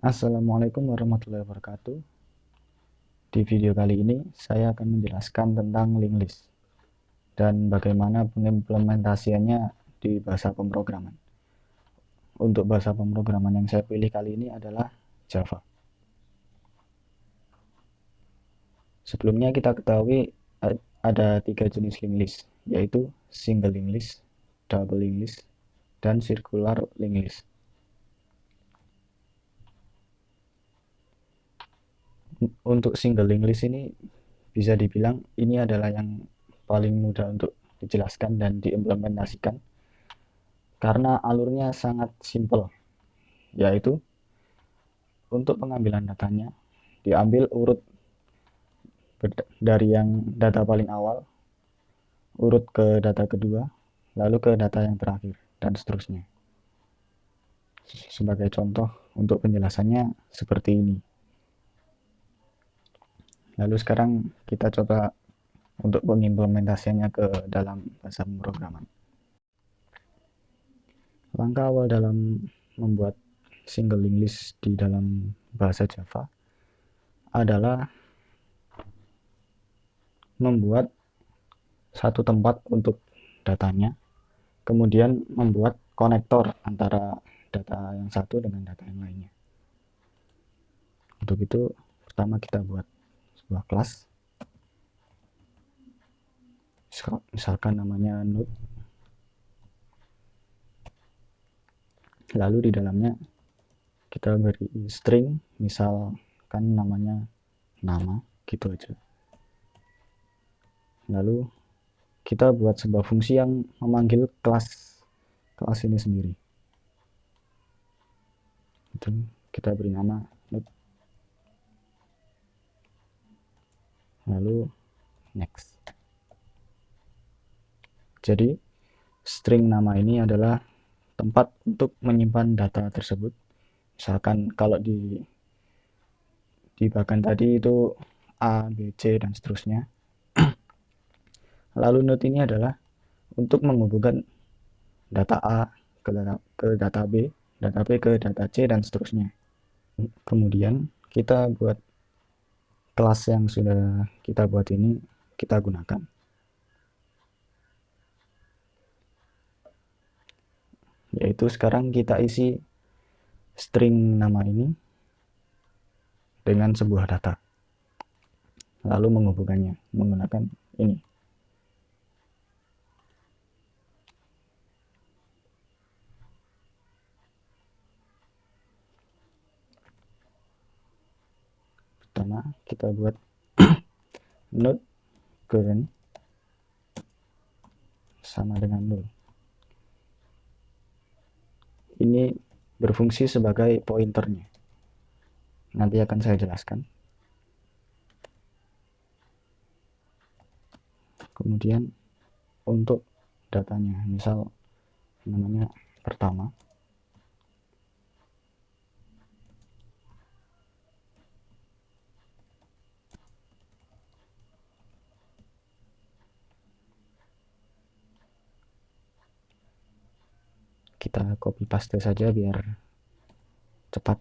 Assalamualaikum warahmatullahi wabarakatuh. Di video kali ini saya akan menjelaskan tentang linked list dan bagaimana pengimplementasiannya di bahasa pemrograman. Untuk bahasa pemrograman yang saya pilih kali ini adalah Java. Sebelumnya kita ketahui ada 3 jenis linked list, yaitu single linked list, double linked list, dan circular linked list. Untuk single linked list ini bisa dibilang ini adalah yang paling mudah untuk dijelaskan dan diimplementasikan karena alurnya sangat simpel, yaitu untuk pengambilan datanya diambil urut dari yang data paling awal, urut ke data kedua, lalu ke data yang terakhir, dan seterusnya. Sebagai contoh untuk penjelasannya seperti ini. Lalu sekarang kita coba untuk pengimplementasiannya ke dalam bahasa pemrograman. Langkah awal dalam membuat single linked list di dalam bahasa Java adalah membuat satu tempat untuk datanya, kemudian membuat konektor antara data yang satu dengan data yang lainnya. Untuk itu, pertama kita buat sebuah kelas, misalkan namanya node, lalu di dalamnya kita beri string, misalkan namanya nama, gitu aja. Lalu kita buat sebuah fungsi yang memanggil kelas ini sendiri. Itu kita beri nama node, lalu next. Jadi string nama ini adalah tempat untuk menyimpan data tersebut. Misalkan kalau di bagan tadi itu A, B, C, dan seterusnya. Lalu node ini adalah untuk menghubungkan data A ke data B, data B ke data C, dan seterusnya. Kemudian kita buat kelas yang sudah kita buat ini, kita gunakan. Yaitu sekarang kita isi string nama ini dengan sebuah data. Lalu menghubungkannya menggunakan ini. Pertama kita buat node current sama dengan 0. Ini berfungsi sebagai pointernya. Nanti akan saya jelaskan. Kemudian untuk datanya, misal namanya pertama, kita copy paste saja biar cepat.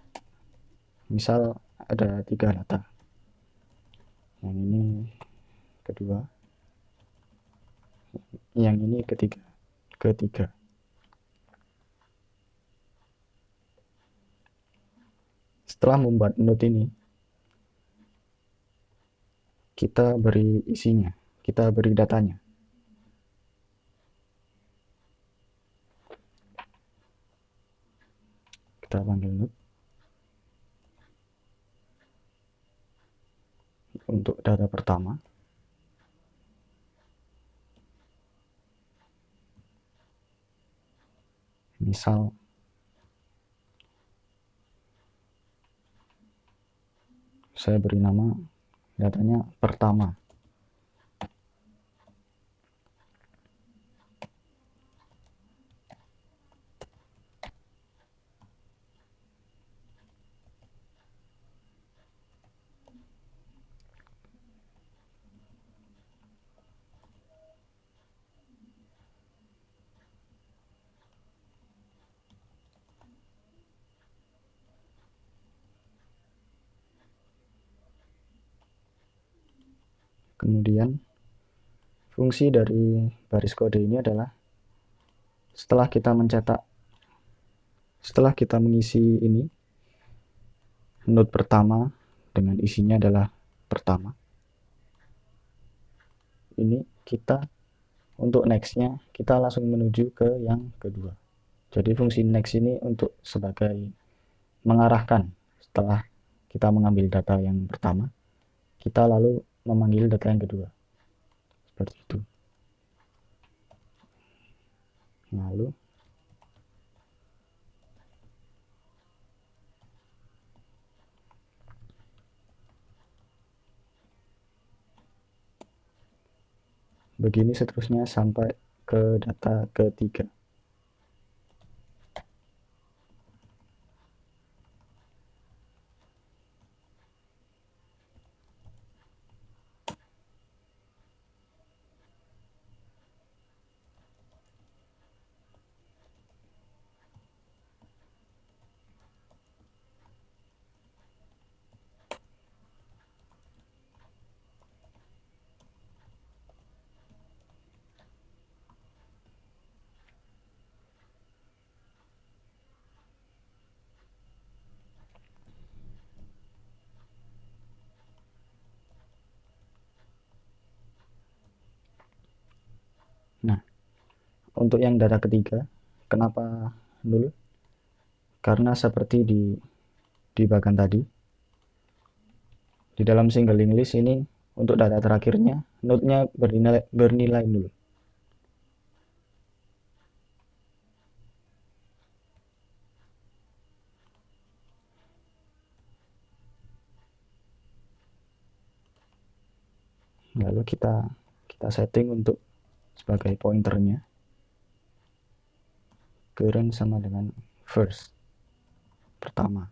Misal ada 3 data, yang ini kedua, yang ini ketiga. Setelah membuat node ini, kita beri isinya, kita beri datanya. Kita panggil node untuk data pertama. Misal saya beri nama datanya pertama. Kemudian fungsi dari baris kode ini adalah setelah kita mengisi ini node pertama dengan isinya adalah pertama, ini kita untuk nextnya kita langsung menuju ke yang kedua. Jadi fungsi next ini untuk sebagai mengarahkan setelah kita mengambil data yang pertama, kita lalu memanggil data yang kedua. Seperti itu. Lalu begini seterusnya sampai ke data ketiga. Nah, untuk yang data ketiga, kenapa 0? Karena seperti di bagian tadi, di dalam single linked list ini untuk data terakhirnya, node-nya bernilai 0. Lalu kita setting untuk sebagai pointernya current sama dengan first, pertama.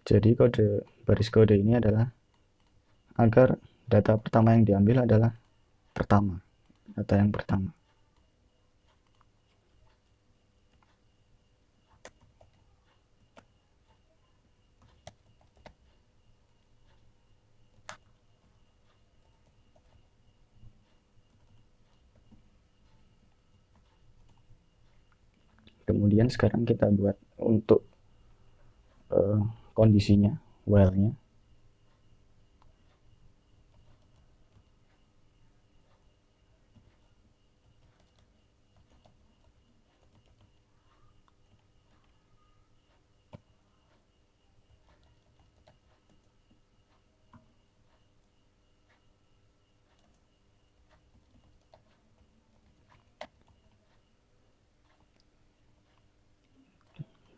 Jadi baris kode ini adalah agar data pertama yang diambil adalah pertama, data yang pertama. Kemudian sekarang kita buat untuk kondisinya, while-nya.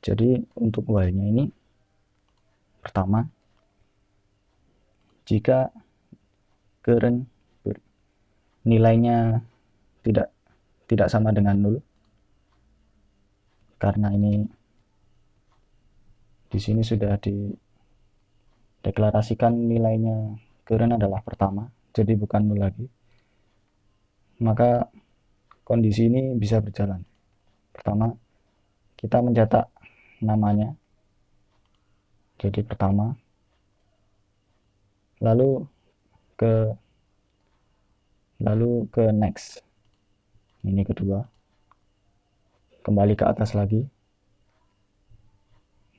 Jadi untuk while-nya ini pertama, jika current nilainya tidak sama dengan 0, karena ini di sini sudah dideklarasikan nilainya current adalah pertama, jadi bukan 0 lagi, maka kondisi ini bisa berjalan. Pertama, kita mencetak namanya jadi pertama, lalu ke next, ini kedua, kembali ke atas lagi,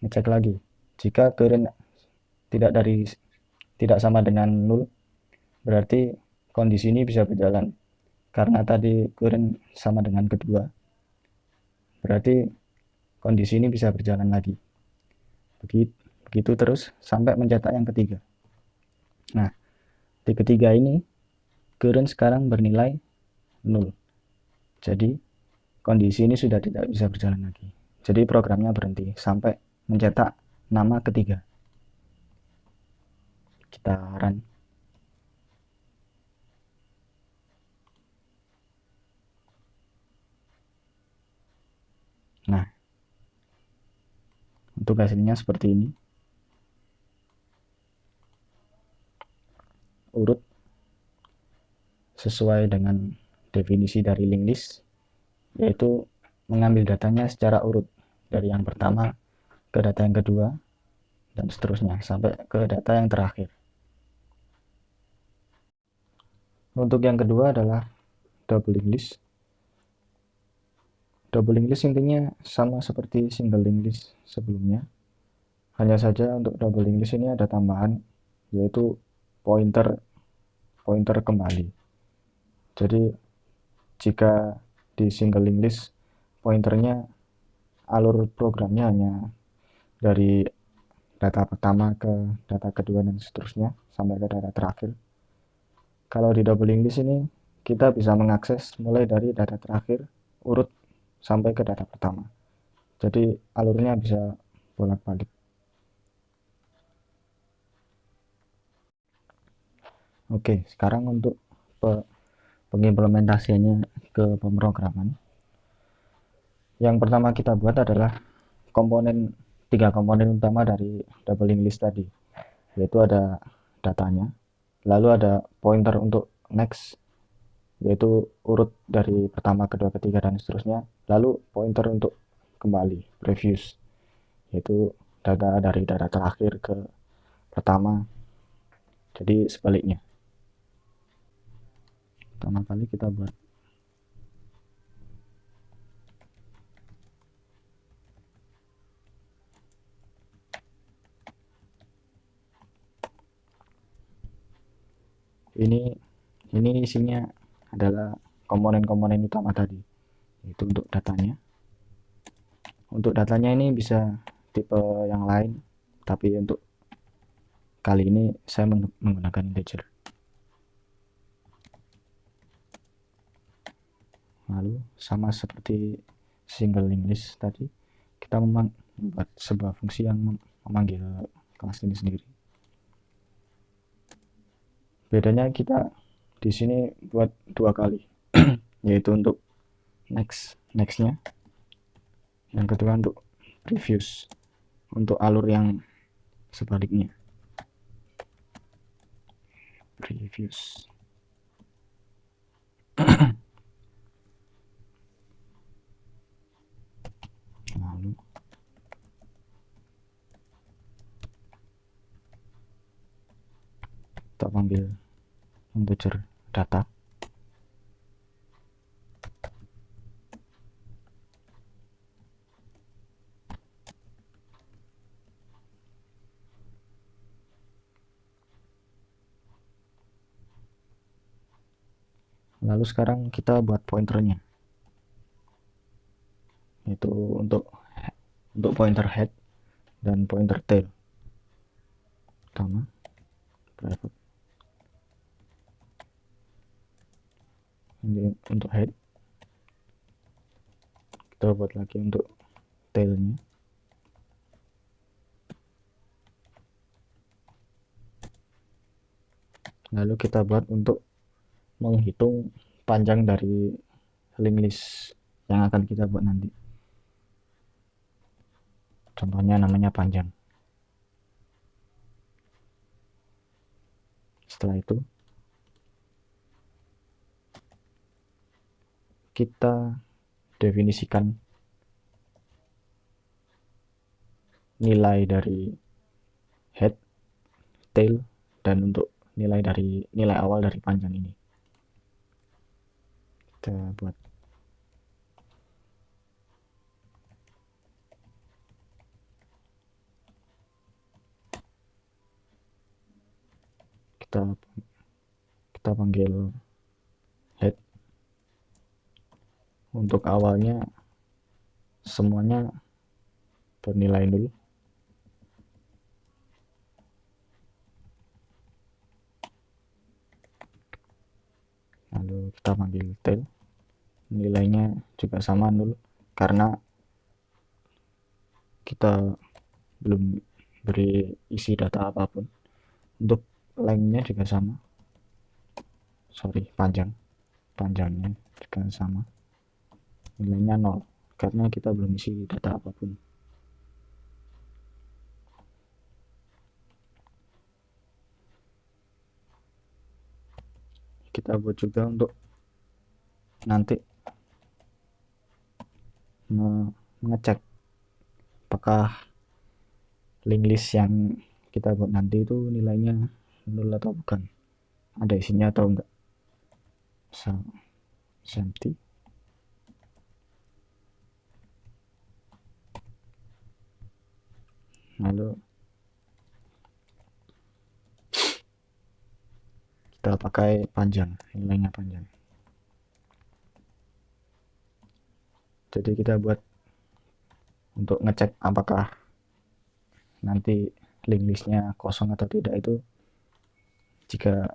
ngecek lagi. Jika current tidak sama dengan 0, berarti kondisi ini bisa berjalan. Karena tadi current sama dengan kedua, berarti kondisi ini bisa berjalan lagi. Begitu terus sampai mencetak yang ketiga. Nah, di ketiga ini current sekarang bernilai 0. Jadi kondisi ini sudah tidak bisa berjalan lagi. Jadi programnya berhenti sampai mencetak nama ketiga. Kita run. Nah, untuk hasilnya seperti ini. Urut sesuai dengan definisi dari linked list, yaitu mengambil datanya secara urut dari yang pertama ke data yang kedua dan seterusnya sampai ke data yang terakhir. Untuk yang kedua adalah double linked list. Double linked list intinya sama seperti single linked list sebelumnya. Hanya saja untuk double linked list ini ada tambahan, yaitu pointer pointer kembali. Jadi jika di single linked list pointernya alur programnya hanya dari data pertama ke data kedua dan seterusnya sampai ke data terakhir. Kalau di double linked list ini kita bisa mengakses mulai dari data terakhir urut sampai ke data pertama. Jadi alurnya bisa bolak-balik. Oke, sekarang untuk pengimplementasiannya ke pemrograman. Yang pertama kita buat adalah tiga komponen utama dari double linked list tadi, yaitu ada datanya, lalu ada pointer untuk next, yaitu urut dari pertama, kedua, ketiga, dan seterusnya, lalu pointer untuk kembali, previous, yaitu data dari data terakhir ke pertama, jadi sebaliknya. Pertama kali kita buat ini isinya adalah komponen-komponen utama tadi, yaitu untuk datanya. Untuk datanya ini bisa tipe yang lain, tapi untuk kali ini saya menggunakan integer. Lalu sama seperti single linked list tadi, kita membuat sebuah fungsi yang memanggil kelas ini sendiri. Bedanya kita di sini buat dua kali, yaitu untuk nextnya, yang kedua untuk previous, untuk alur yang sebaliknya, previous. Lalu kita panggil integer data. Lalu sekarang kita buat pointernya, yaitu untuk pointer head dan pointer tail. Pertama private, ini untuk head, kita buat lagi untuk tailnya. Lalu kita buat untuk menghitung panjang dari linked list yang akan kita buat nanti. Contohnya namanya panjang. Setelah itu kita definisikan nilai dari head, tail, dan untuk nilai awal dari panjang ini. Kita buat kita panggil head. Untuk awalnya semuanya bernilai 0. Lalu kita panggil tail, nilainya juga sama 0 karena kita belum beri isi data apapun. Untuk lengthnya juga sama, panjangnya juga sama, nilainya 0 karena kita belum isi data apapun. Kita buat juga untuk nanti mengecek apakah link list yang kita buat nanti itu nilainya nol atau bukan, ada isinya atau enggak. So, empty. Lalu kita pakai panjang, nilainya panjang. Jadi kita buat untuk ngecek apakah nanti link listnya kosong atau tidak, itu jika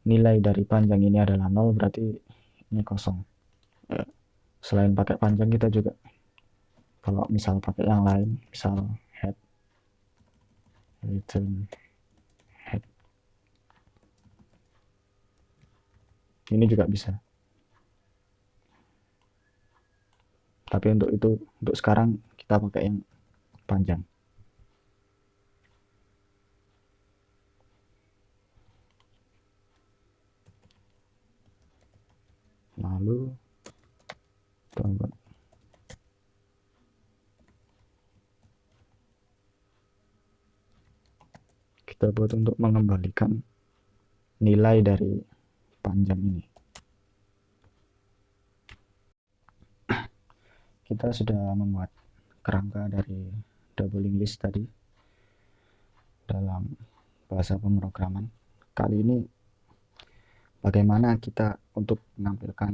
nilai dari panjang ini adalah 0 berarti ini kosong. Selain pakai panjang, kita juga kalau misal pakai yang lain, misal head, return head, ini juga bisa. Tapi untuk sekarang kita pakai yang panjang. Lalu kita buat untuk mengembalikan nilai dari panjang ini. Kita sudah membuat kerangka dari doubling list tadi dalam bahasa pemrograman. Kali ini bagaimana kita untuk menampilkan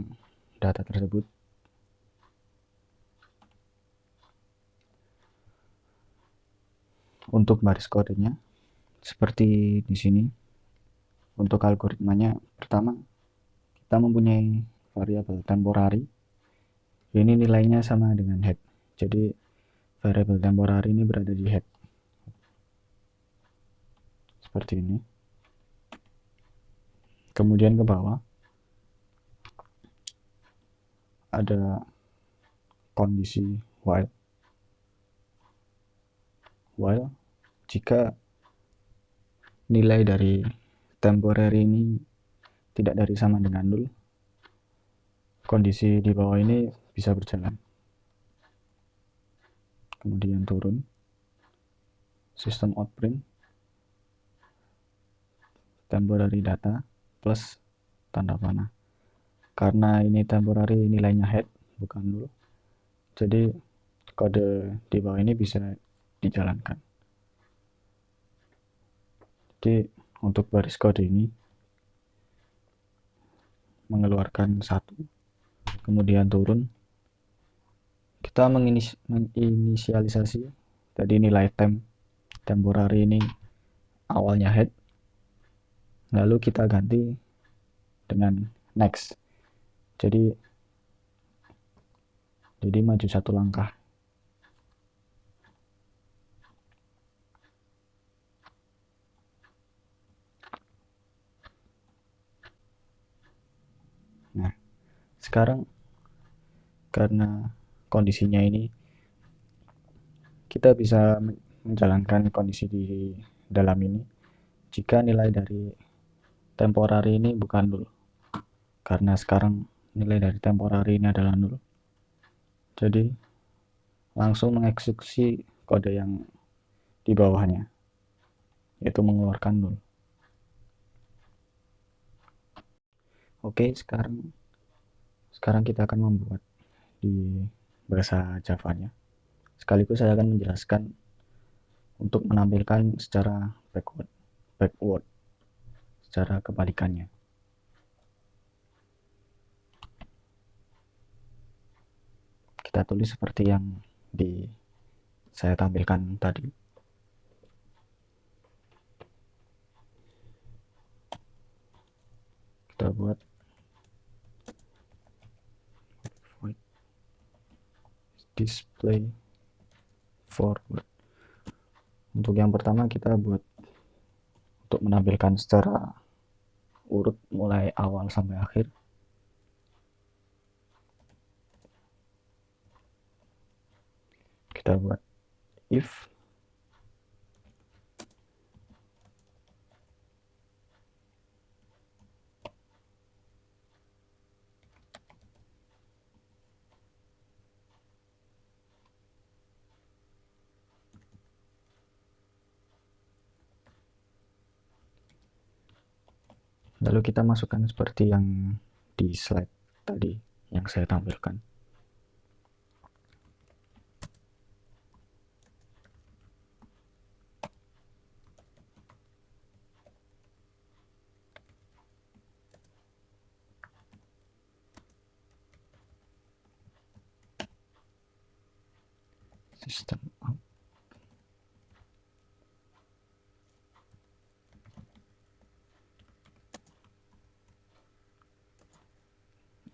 data tersebut. Untuk baris kodenya seperti di sini. Untuk algoritmanya, pertama kita mempunyai variabel temporary. Ini nilainya sama dengan head. Jadi variabel temporary ini berada di head. Seperti ini. Kemudian ke bawah ada kondisi while. While jika nilai dari temporary ini tidak dari sama dengan 0, kondisi di bawah ini bisa berjalan. Kemudian turun, system out print, temporary data plus tanda panah. Karena ini temporary, nilainya head bukan 0, jadi kode di bawah ini bisa dijalankan. Jadi untuk baris kode ini mengeluarkan 1, kemudian turun, kita menginisialisasi tadi nilai temporary ini awalnya head, lalu kita ganti dengan next. Jadi maju 1 langkah. Nah, sekarang karena kondisinya ini, kita bisa menjalankan kondisi di dalam ini jika nilai dari temporary ini bukan 0. Karena sekarang nilai dari temporary ini adalah 0. Jadi langsung mengeksekusi kode yang di bawahnya, yaitu mengeluarkan 0. Oke, sekarang kita akan membuat di bahasa Java-nya. Sekaligus saya akan menjelaskan untuk menampilkan secara backward, secara kebalikannya. Kita tulis seperti yang saya tampilkan tadi. Kita buat display forward. Untuk yang pertama kita buat untuk menampilkan secara urut mulai awal sampai akhir. Kita buat if Lalu kita masukkan seperti yang di slide tadi yang saya tampilkan. Sistem out.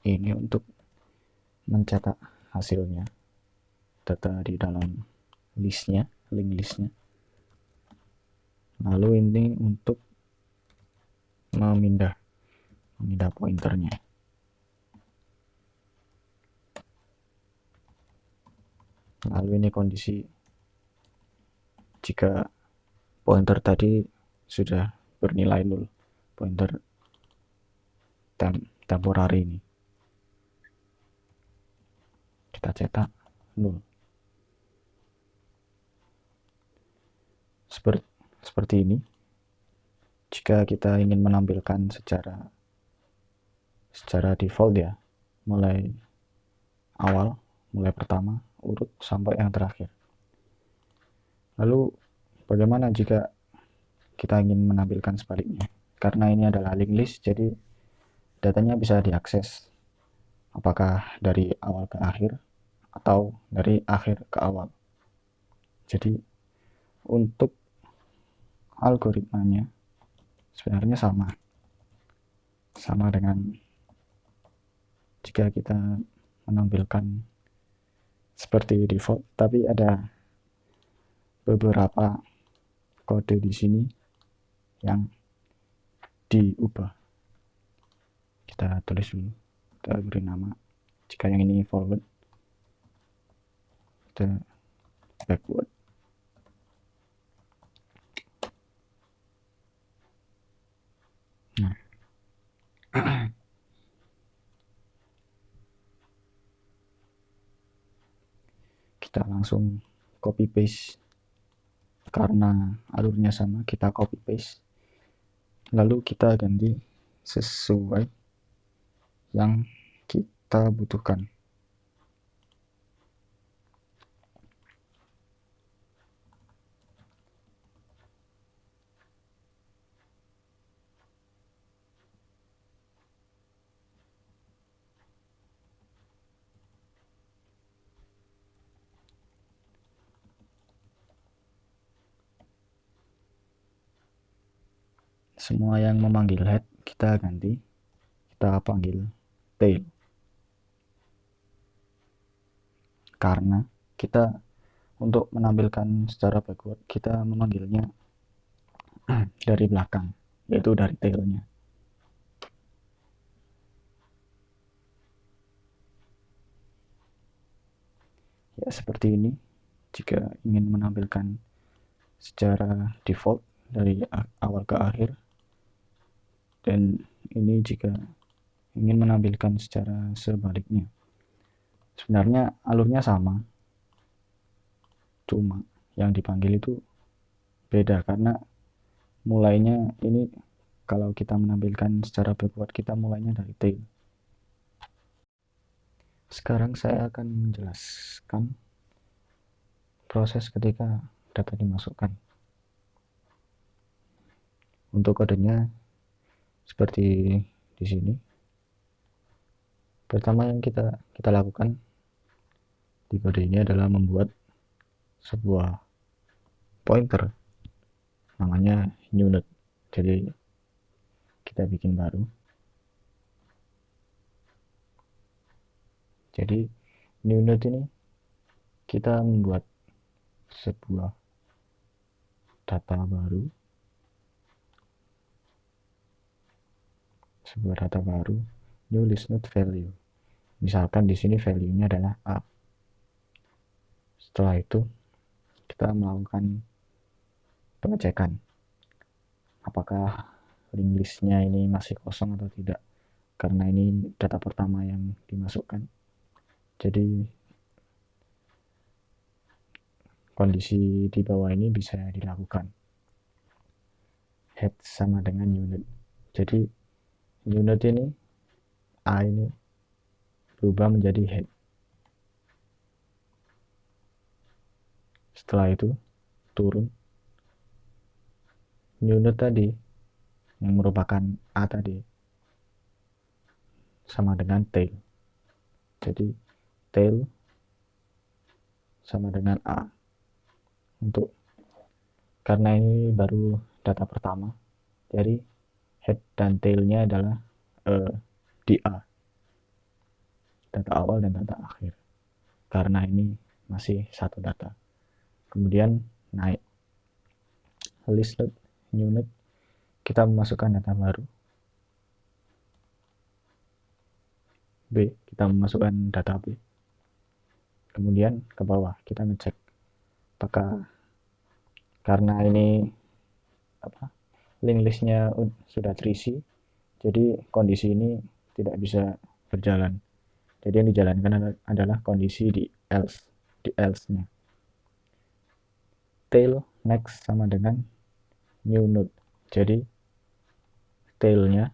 Ini untuk mencetak hasilnya, data di dalam listnya, link listnya. Lalu ini untuk memindah pointernya. Lalu ini kondisi jika pointer tadi sudah bernilai 0, pointer temporary ini kita cetak 0. Seperti ini. Jika kita ingin menampilkan secara default ya, mulai awal, mulai pertama, urut sampai yang terakhir. Lalu bagaimana jika kita ingin menampilkan sebaliknya? Karena ini adalah link list, jadi datanya bisa diakses apakah dari awal ke akhir atau dari akhir ke awal. Jadi untuk algoritmanya sebenarnya sama dengan jika kita menampilkan seperti default, tapi ada beberapa kode di sini yang diubah. Kita tulis dulu, kita beri nama. Jika yang ini forward, kita backward. Nah, kita langsung copy paste karena alurnya sama, kita copy paste lalu kita ganti sesuai yang kita butuhkan. Semua yang memanggil head kita ganti, kita panggil tail, karena kita untuk menampilkan secara backward kita memanggilnya dari belakang, yaitu dari tailnya. Ya seperti ini jika ingin menampilkan secara default dari awal ke akhir, dan ini jika ingin menampilkan secara sebaliknya. Sebenarnya alurnya sama, cuma yang dipanggil itu beda karena mulainya ini kalau kita menampilkan secara backward kita mulainya dari tail. Sekarang saya akan menjelaskan proses ketika data dimasukkan. Untuk kodenya seperti di sini. Pertama yang kita lakukan di kode ini adalah membuat sebuah pointer namanya new node. Jadi kita bikin baru. Jadi new node ini kita membuat sebuah data baru, new list node value. Misalkan di sini value-nya adalah A. Setelah itu kita melakukan pengecekan apakah link listnya ini masih kosong atau tidak, karena ini data pertama yang dimasukkan. Jadi kondisi di bawah ini bisa dilakukan. Head sama dengan unit. Jadi Unit ini A ini berubah menjadi head. Setelah itu turun unit tadi yang merupakan A tadi sama dengan tail. Jadi tail sama dengan A. Untuk karena ini baru data pertama, jadi head dan tailnya adalah di A, data awal dan data akhir. Karena ini masih satu data. Kemudian naik listed unit, kita memasukkan data baru. B, kita memasukkan data B. Kemudian ke bawah kita ngecek apakah karena ini link listnya sudah terisi, jadi kondisi ini tidak bisa berjalan. Jadi yang dijalankan adalah kondisi di else-nya. Tail next sama dengan new node. Jadi tailnya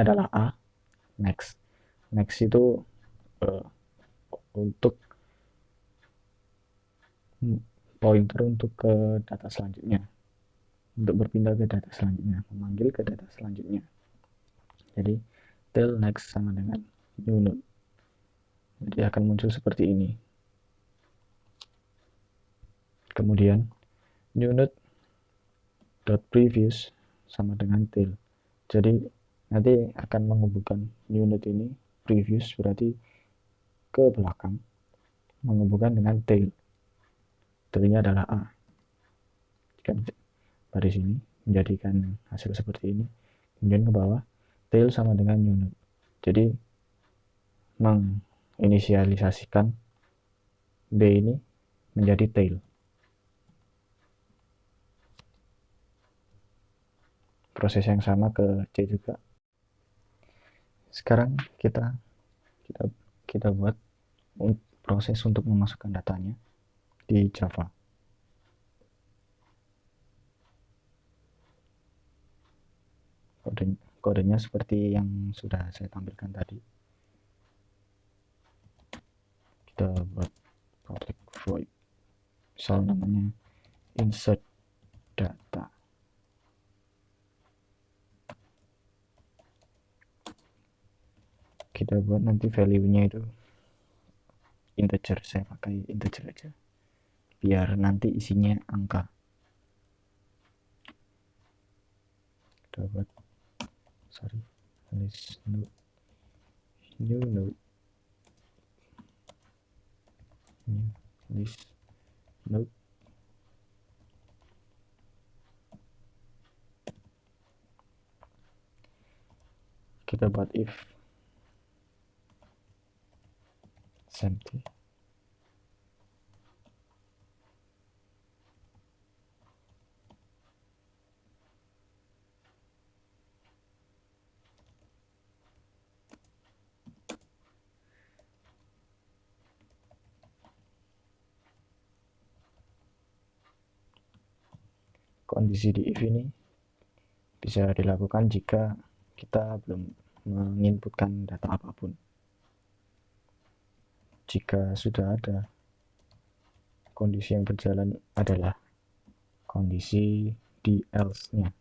adalah A, next itu untuk pointer untuk ke data selanjutnya, untuk berpindah ke data selanjutnya, memanggil ke data selanjutnya. Jadi tail next sama dengan new node. Jadi akan muncul seperti ini. Kemudian new node dot previous sama dengan tail. Jadi nanti akan menghubungkan new node ini, previous berarti ke belakang, menghubungkan dengan tail. Tailnya adalah A. Dari sini menjadikan hasil seperti ini. Kemudian ke bawah tail sama dengan new node. Jadi menginisialisasikan B ini menjadi tail. Proses yang sama ke C juga. Sekarang kita buat proses untuk memasukkan datanya di Java. Kodenya seperti yang sudah saya tampilkan tadi. Kita buat public void, misal namanya insert data. Kita buat nanti value-nya itu integer, saya pakai integer aja biar nanti isinya angka. Kita buat list node, new node, list node. Kita buat if empty. Kondisi di if ini bisa dilakukan jika kita belum menginputkan data apapun. Jika sudah ada, kondisi yang berjalan adalah kondisi di else-nya.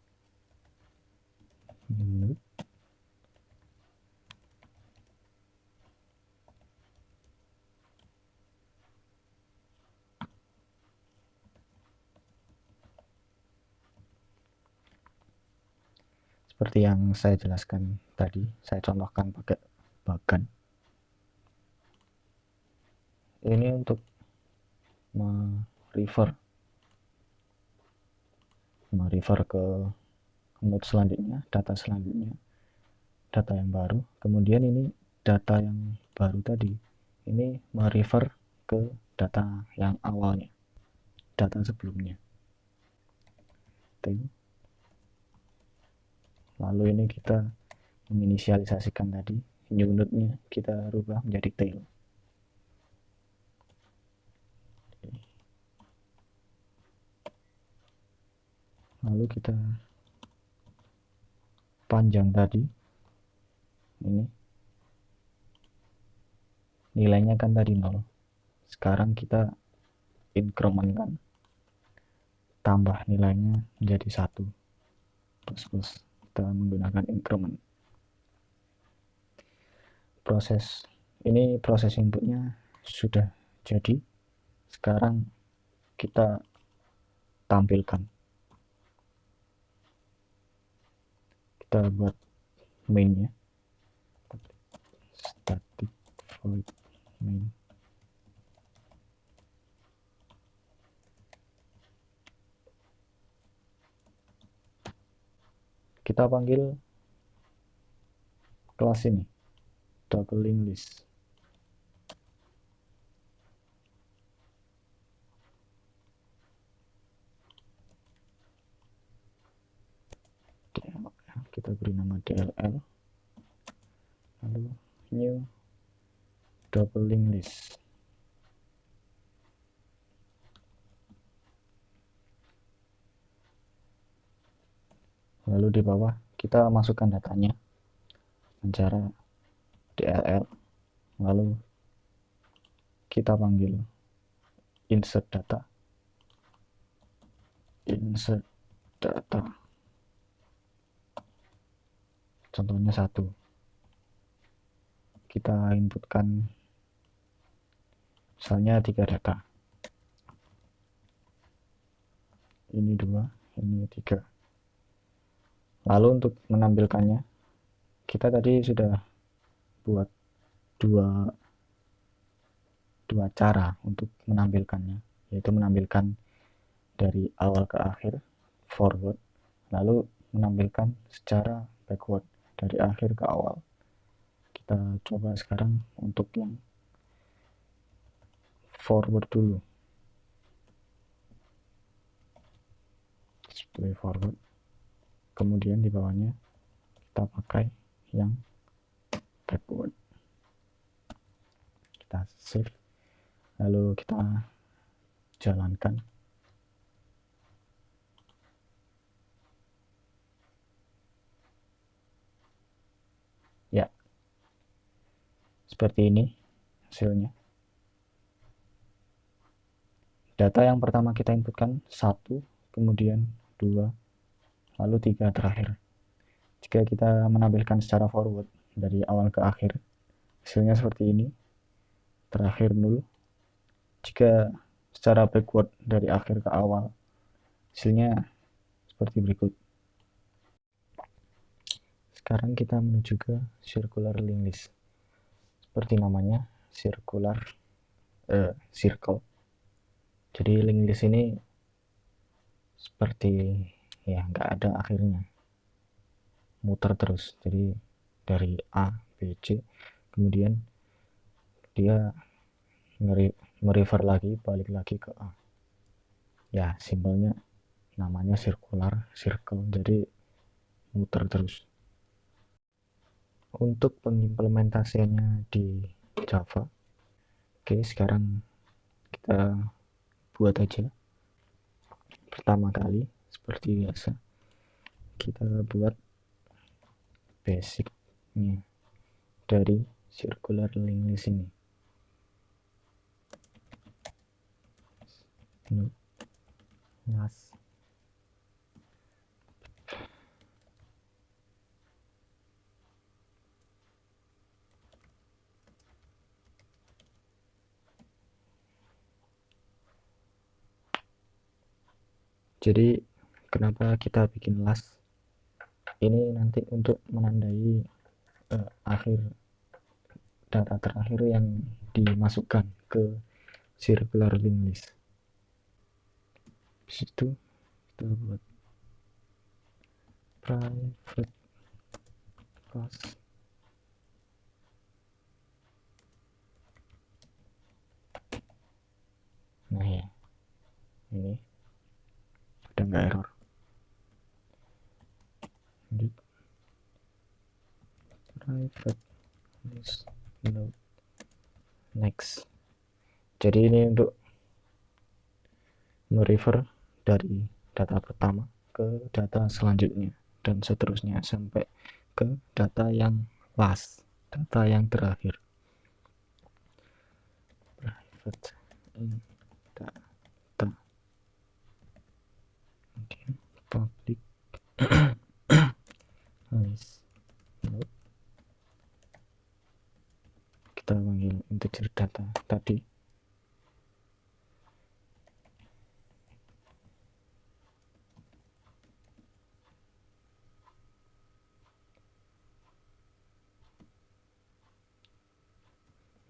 Seperti yang saya jelaskan tadi, saya contohkan pakai bagan. Ini untuk merefer ke node selanjutnya, data selanjutnya, data yang baru. Kemudian ini data yang baru tadi, ini merefer ke data yang awalnya, data sebelumnya. Lalu ini kita menginisialisasikan tadi, new node-nya kita rubah menjadi tail. Lalu kita panjang tadi, ini nilainya kan tadi 0, sekarang kita increment kan, tambah nilainya menjadi 1 plus kita menggunakan increment. Proses inputnya sudah jadi, sekarang kita tampilkan, kita buat mainnya, static void main. Kita panggil kelas ini double linked list. Kita beri nama DLL, lalu new double linked list. Lalu di bawah kita masukkan datanya dengan cara DLL, lalu kita panggil insert data, contohnya 1, kita inputkan misalnya 3 data, ini 2, ini 3. Lalu untuk menampilkannya, kita tadi sudah buat dua cara untuk menampilkannya, yaitu menampilkan dari awal ke akhir forward, lalu menampilkan secara backward dari akhir ke awal. Kita coba sekarang untuk yang forward dulu, display forward, kemudian di bawahnya kita pakai yang backward. Kita save, lalu kita jalankan. Ya, seperti ini hasilnya. Data yang pertama kita inputkan 1, kemudian 2, lalu 3 terakhir. Jika kita menampilkan secara forward dari awal ke akhir, hasilnya seperti ini, terakhir 0. Jika secara backward dari akhir ke awal, hasilnya seperti berikut. Sekarang kita menuju ke circular linked list. Seperti namanya, circle. Jadi linked list ini seperti ya nggak ada akhirnya, muter terus. Jadi dari A, B, C, kemudian dia merefer lagi, balik lagi ke A. Ya simbolnya namanya circle, jadi muter terus. Untuk pengimplementasiannya di Java, oke, sekarang kita buat aja. Pertama kali seperti biasa kita buat basicnya dari circular linked list ini. Jadi kenapa kita bikin last? Ini nanti untuk menandai akhir data terakhir yang dimasukkan ke circular linked list. Di situ kita buat private class. Nah ya, ini udah nggak error. Lanjut, private list node next. Jadi ini untuk merefer dari data pertama ke data selanjutnya dan seterusnya sampai ke data yang last, data yang terakhir. Private data, kemudian public list. Kita panggil integer data tadi.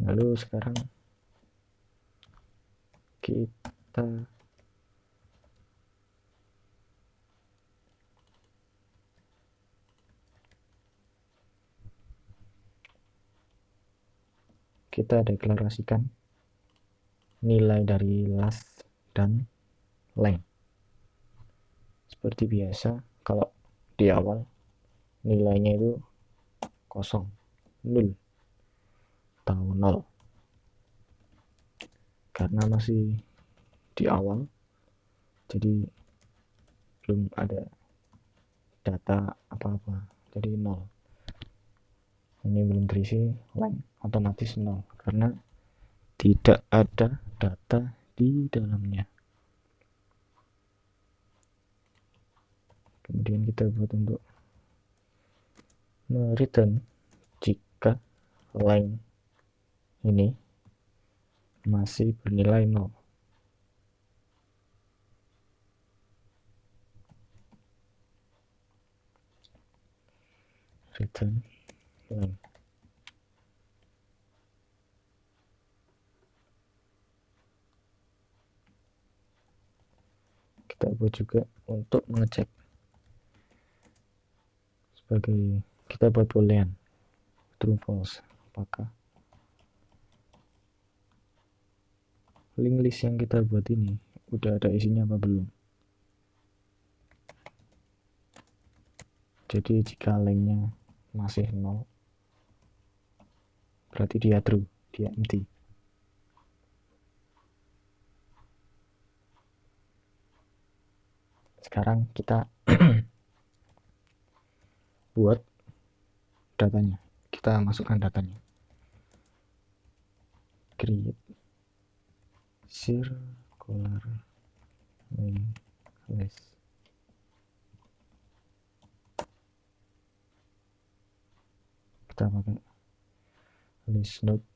Lalu sekarang kita deklarasikan nilai dari last dan length. Seperti biasa, kalau di awal nilainya itu kosong, 0 atau 0, karena masih di awal, jadi belum ada data apa-apa, jadi 0. Ini belum terisi, length otomatis 0 karena tidak ada data di dalamnya. Kemudian kita buat untuk return jika length ini masih bernilai 0. Return length. Kita buat juga untuk mengecek sebagai kita buat boolean true false, apakah link list yang kita buat ini udah ada isinya apa belum. Jadi jika linknya masih 0 berarti dia true, dia empty. Sekarang kita buat datanya, kita masukkan datanya. Create circular link list. Kita pakai list node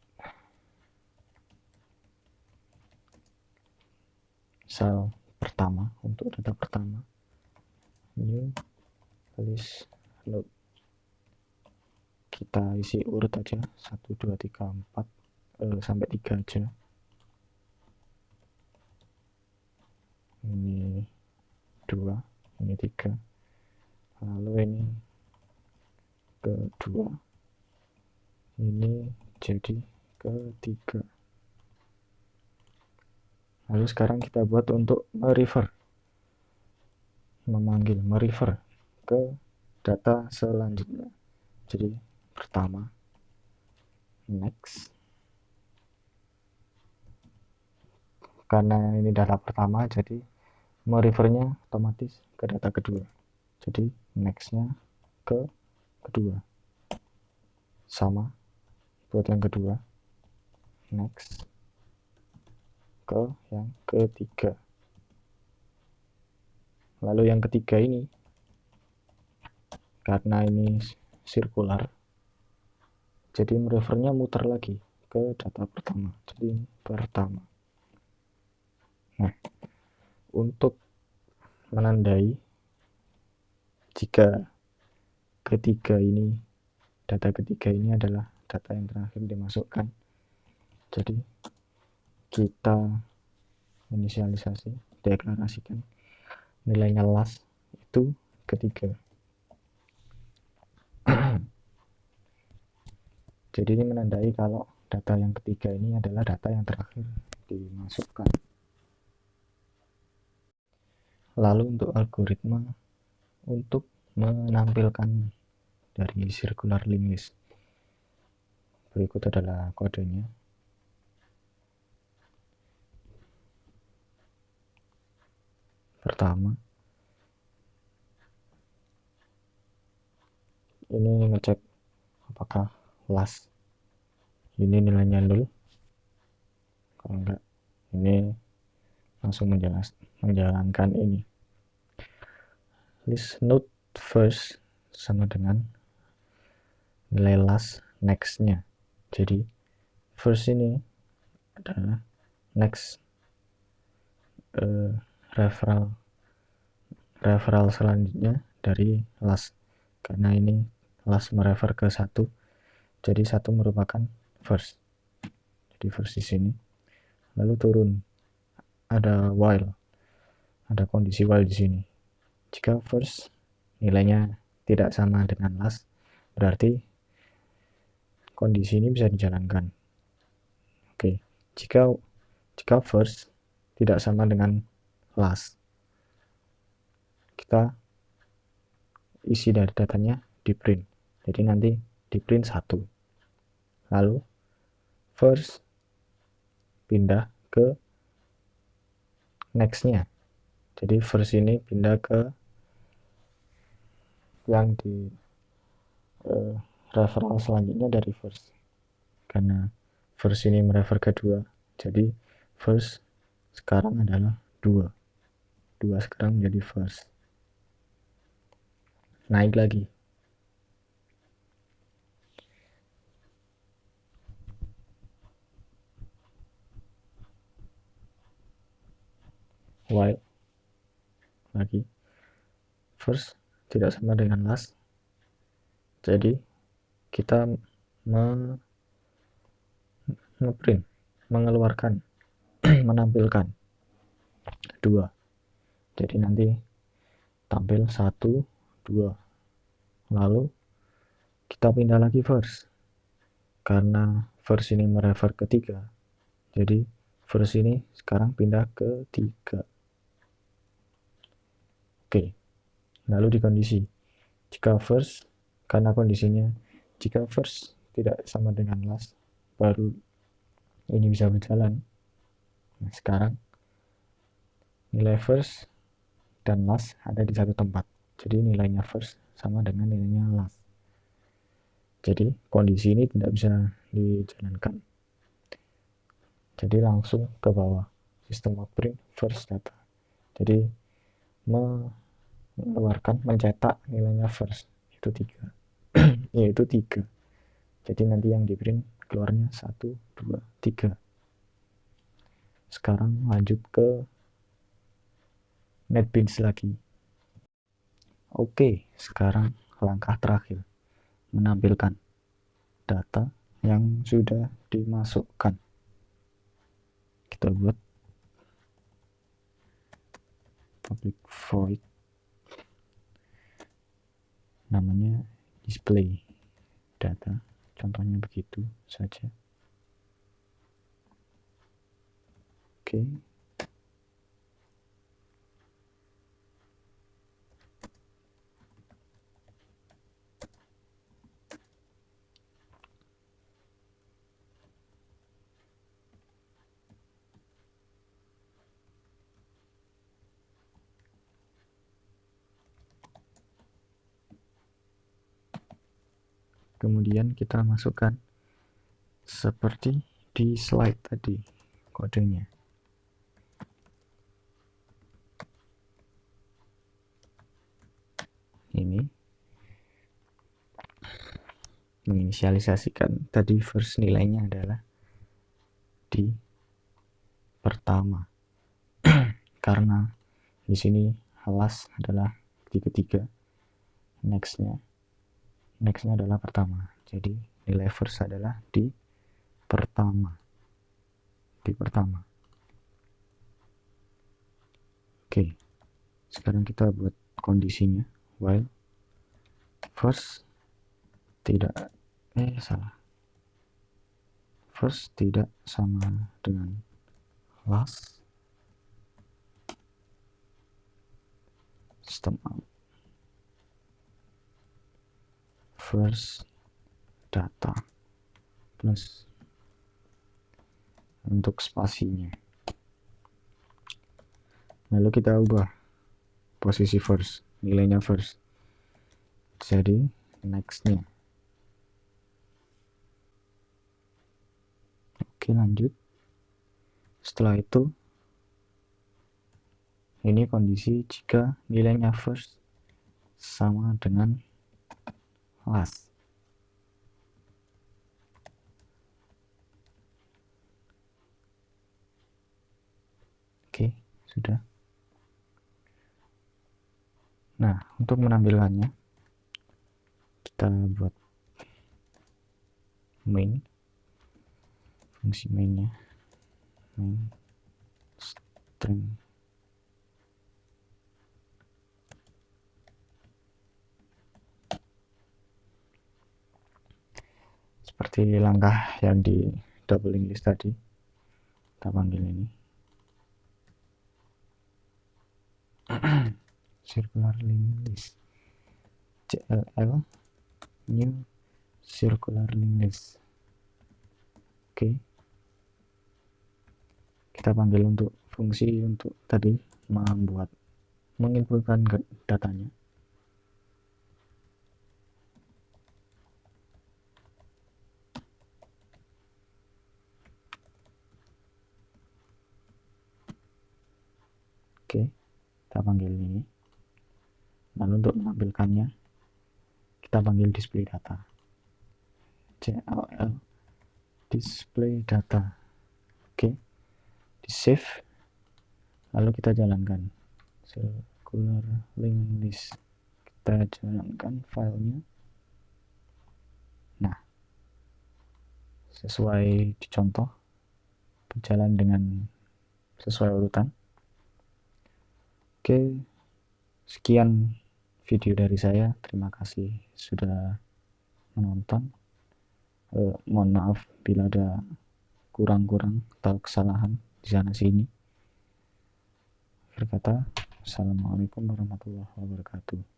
sel pertama untuk data pertama, new list node. Kita isi urut aja 1 2 3 4 sampai 3 aja. Ini 2, ini 3, lalu ini kedua, ini jadi ketiga. Lalu sekarang kita buat untuk merefer ke data selanjutnya. Jadi pertama, next, karena ini data pertama jadi merefernya otomatis ke data kedua, jadi nextnya ke kedua. Sama buat yang kedua, next ke yang ketiga. Lalu yang ketiga ini karena ini sirkular, jadi merefernya muter lagi ke data pertama, jadi pertama. Nah, untuk menandai jika data ketiga ini adalah data yang terakhir dimasukkan, jadi kita inisialisasi, deklarasikan nilainya last itu ketiga. Jadi ini menandai kalau data yang ketiga ini adalah data yang terakhir dimasukkan. Lalu untuk algoritma untuk menampilkan dari circular link list, berikut adalah kodenya. Pertama, ini ngecek apakah last ini nilainya 0, kalau enggak ini langsung menjalankan ini. List node first sama dengan nilai last next-nya. Jadi first ini adalah next referral selanjutnya dari last, karena ini last merefer ke 1, jadi 1 merupakan first. Jadi first di sini. Lalu turun ada while, ada kondisi while di sini. Jika first nilainya tidak sama dengan last, berarti kondisi ini bisa dijalankan. Oke, jika first tidak sama dengan last, kita isi dari datanya di print. Jadi nanti di print 1. Lalu first pindah ke next-nya. Jadi first ini pindah ke yang di referral selanjutnya dari first. Karena first ini merefer ke 2, jadi first sekarang adalah 2. 2 sekarang menjadi first. Naik lagi. While lagi. First tidak sama dengan last. Jadi kita ngeprint, mengeluarkan, menampilkan 2. Jadi nanti tampil 1, 2. Lalu kita pindah lagi first. Karena first ini merefer ke 3. Jadi first ini sekarang pindah ke 3. Oke. Lalu di kondisi jika first, karena kondisinya jika first tidak sama dengan last, baru ini bisa berjalan. Nah, sekarang nilai first dan last ada di satu tempat, jadi nilainya first sama dengan nilainya last. Jadi kondisi ini tidak bisa dijalankan, jadi langsung ke bawah sistem print first data. Jadi mengeluarkan, mencetak nilainya first itu 3 yaitu 3. Jadi nanti yang di print keluarnya 1, 2, 3. Sekarang lanjut ke NetBeans lagi. Oke, sekarang langkah terakhir, menampilkan data yang sudah dimasukkan. Kita buat public void, namanya display data, contohnya begitu saja. Oke. Kemudian kita masukkan seperti di slide tadi kodenya. Ini menginisialisasikan tadi first nilainya adalah di pertama. Karena di sini last adalah di ketiga, nextnya adalah pertama, jadi nilai first adalah di pertama. Oke, sekarang kita buat kondisinya while first tidak sama dengan last, system out first data plus untuk spasinya. Lalu kita ubah posisi first, nilainya first jadi nextnya Oke, lanjut. Setelah itu, ini kondisi jika nilainya first sama dengan last. Oke, sudah. Nah, untuk menampilkannya, kita buat main, fungsi mainnya, main string. Seperti langkah yang di double linked list tadi, kita panggil ini circular linked list, CLL new circular linked list. Oke, kita panggil untuk fungsi untuk tadi menginputkan datanya. Oke, kita panggil ini. Lalu untuk menampilkannya, kita panggil display data, CLL display data. Oke, di save, lalu kita jalankan circular linked list, kita jalankan filenya. Nah, sesuai dicontoh, berjalan dengan sesuai urutan. Oke, sekian video dari saya. Terima kasih sudah menonton. Mohon maaf bila ada kurang-kurang atau kesalahan di sana sini. Akhir kata, assalamualaikum warahmatullahi wabarakatuh.